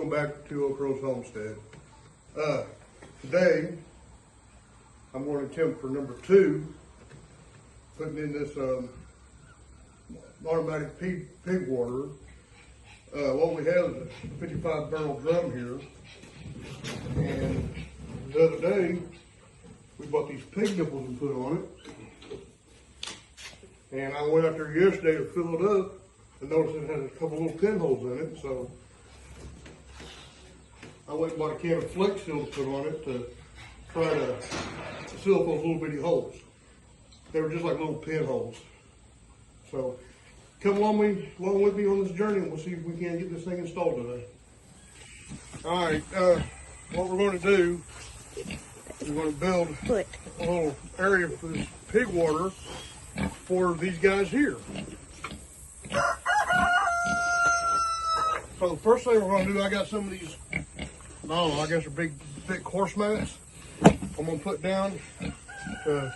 Welcome back to Oak Rose Homestead. Today, I'm going to attempt for number 2, putting in this automatic pig waterer. What we have is a 55 barrel drum here. And the other day, we bought these pig nipples and put on it. And I went out there yesterday to fill it up and noticed it had a couple little pinholes in it. So I went and bought a can of Flex Seal to put on it to try to seal up those little bitty holes. They were just like little pinholes. So come along with me on this journey, and we'll see if we can get this thing installed today. All right, what we're going to do, we're going to build a little area for this pig water for these guys here. So the first thing we're going to do, I got some of these, I guess they're big, thick horse mats. I'm going to put down to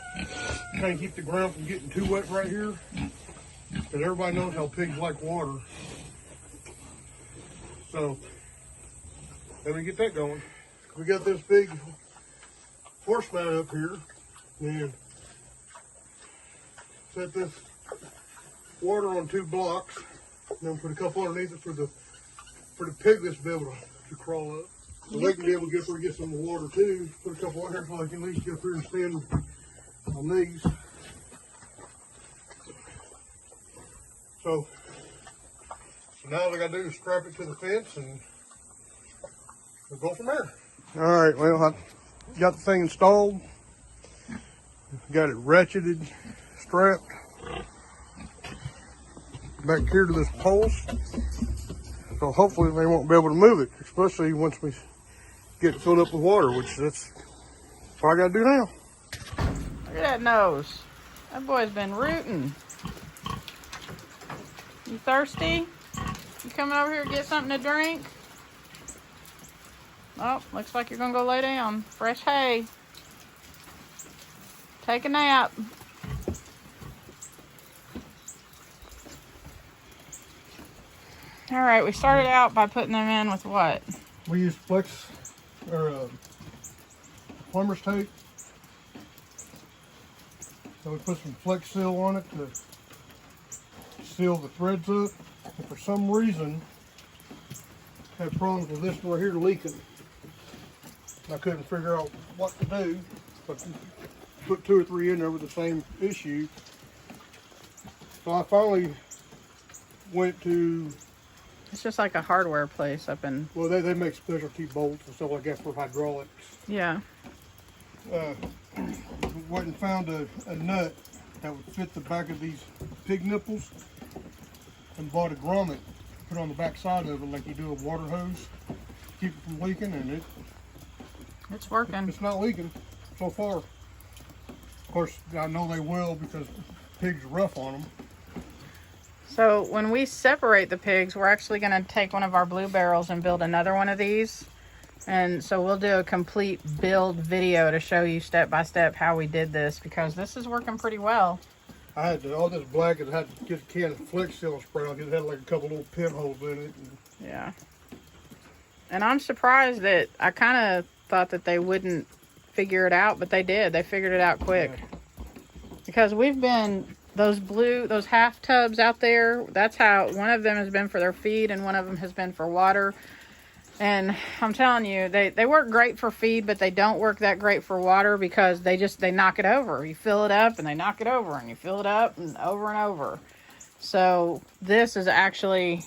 kind of keep the ground from getting too wet right here. Because everybody knows how pigs like water. So, let me get that going. We got this big horse mat up here. And set this water on 2 blocks. And then put a couple underneath it for the piglets to be able to crawl up. So they can be able to get up there and get some of the water too. Put a couple on here so they can at least get up here and stand on these. So now all I gotta do is strap it to the fence and we'll go from there. All right, well, I got the thing installed. Got it ratcheted, strapped back here to this post. So hopefully they won't be able to move it, especially once we get it filled up with water, which that's what I gotta do now. Look at that nose. That boy's been rooting. You thirsty? You coming over here to get something to drink? Oh, looks like you're gonna go lay down. Fresh hay. Take a nap. All right, we started out by putting them in with what? We used flex or plumber's tape. So we put some Flex Seal on it to seal the threads up. And for some reason, I had problems with this right here leaking. I couldn't figure out what to do, but put 2 or 3 in there with the same issue. So I finally went to... It's just like a hardware place up in... Well, they make specialty bolts and stuff like that for hydraulics. Yeah. Went and found a nut that would fit the back of these pig nipples and bought a grommet, put on the back side of it like you do a water hose, keep it from leaking, and it's working. It's not leaking so far. Of course, I know they will because pigs are rough on them. So when we separate the pigs, we're actually going to take one of our blue barrels and build another one of these. And so we'll do a complete build video to show you step by step how we did this, because this is working pretty well. I had all this black and had to get a can of Flex Seal spray on because it had like a couple little pinholes in it. Yeah. And I'm surprised that I kind of thought that they wouldn't figure it out, but they did. They figured it out quick. Yeah. Because we've been, those half tubs out there, that's how, one of them has been for their feed and one of them has been for water. And I'm telling you, they work great for feed, but they don't work that great for water because they knock it over. You fill it up and they knock it over, and you fill it up and over. So this is actually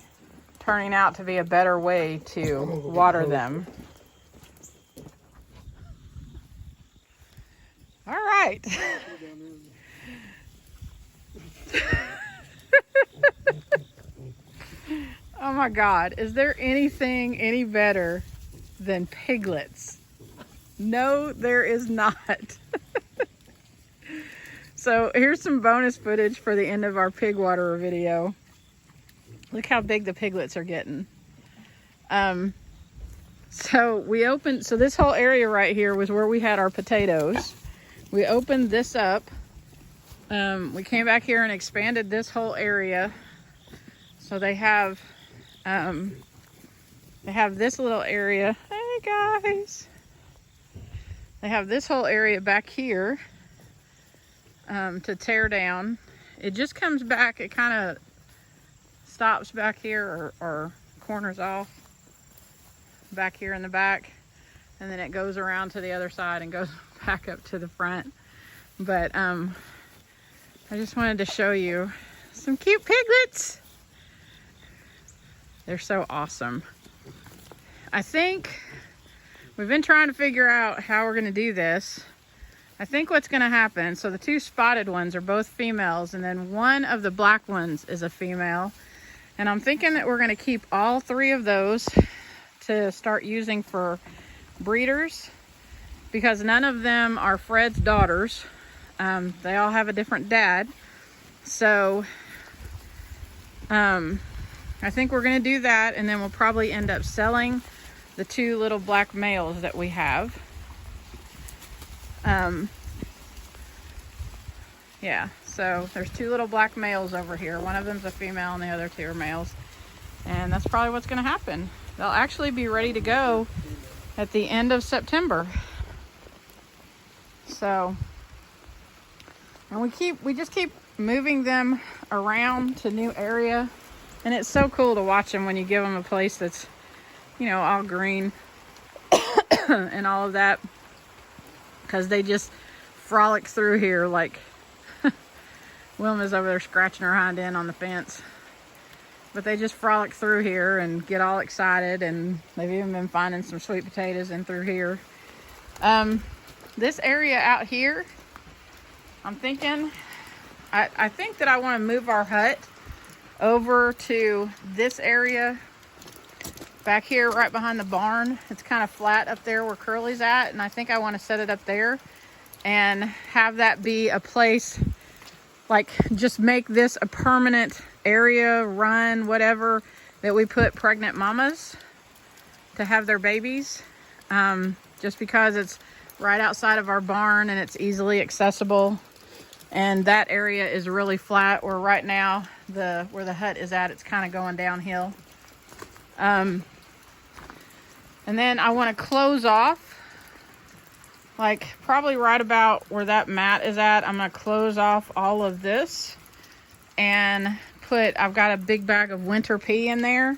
turning out to be a better way to water them. All right. Oh my God, is there anything any better than piglets? No, there is not. So here's some bonus footage for the end of our pig waterer video. Look how big the piglets are getting. So this whole area right here was where we had our potatoes. We opened this up. We came back here and expanded this whole area. So they have They have this little area. Hey guys. They have this whole area back here to tear down. It just comes back, it kind of stops back here or corners off back here in the back, and then it goes around to the other side and goes back up to the front. But I just wanted to show you some cute piglets. They're so awesome. I think we've been trying to figure out how we're gonna do this. I think what's gonna happen, so the two spotted ones are both females, and then one of the black ones is a female. And I'm thinking that we're gonna keep all three of those to start using for breeders, because none of them are Fred's daughters. They all have a different dad. So I think we're gonna do that, and then we'll probably end up selling the two little black males that we have. Yeah, so there's two little black males over here. One of them's a female and the other two are males. And that's probably what's gonna happen. They'll actually be ready to go at the end of September. So, and we just keep moving them around to new area. And it's so cool to watch them when you give them a place that's, you know, all green and all of that, because they just frolic through here. Like Wilma's over there scratching her hind end on the fence, but they just frolic through here and get all excited, and they've even been finding some sweet potatoes in through here. This area out here, I'm thinking, I think that I want to move our hut over to this area back here right behind the barn. It's kind of flat up there where Curly's at, and I think I want to set it up there and have that be a place, like just make this a permanent area, run, whatever, that we put pregnant mamas to have their babies, just because it's right outside of our barn and it's easily accessible. And that area is really flat, where right now where the hut is at, it's kind of going downhill. And then I want to close off, like probably right about where that mat is at. I'm going to close off all of this and I've got a big bag of winter pea in there,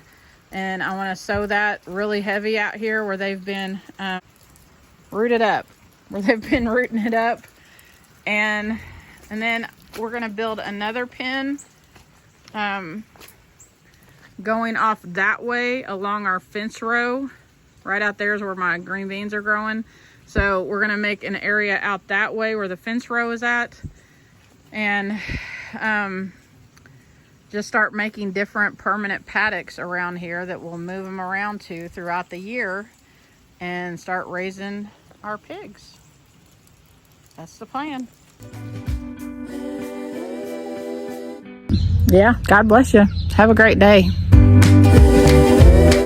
and I want to sow that really heavy out here where they've been rooted up, where they've been rooting it up. And then we're going to build another pen going off that way along our fence row. Right out there is where my green beans are growing. So we're going to make an area out that way where the fence row is at, and just start making different permanent paddocks around here that we'll move them around to throughout the year and start raising our pigs. That's the plan. Yeah, God bless you. Have a great day.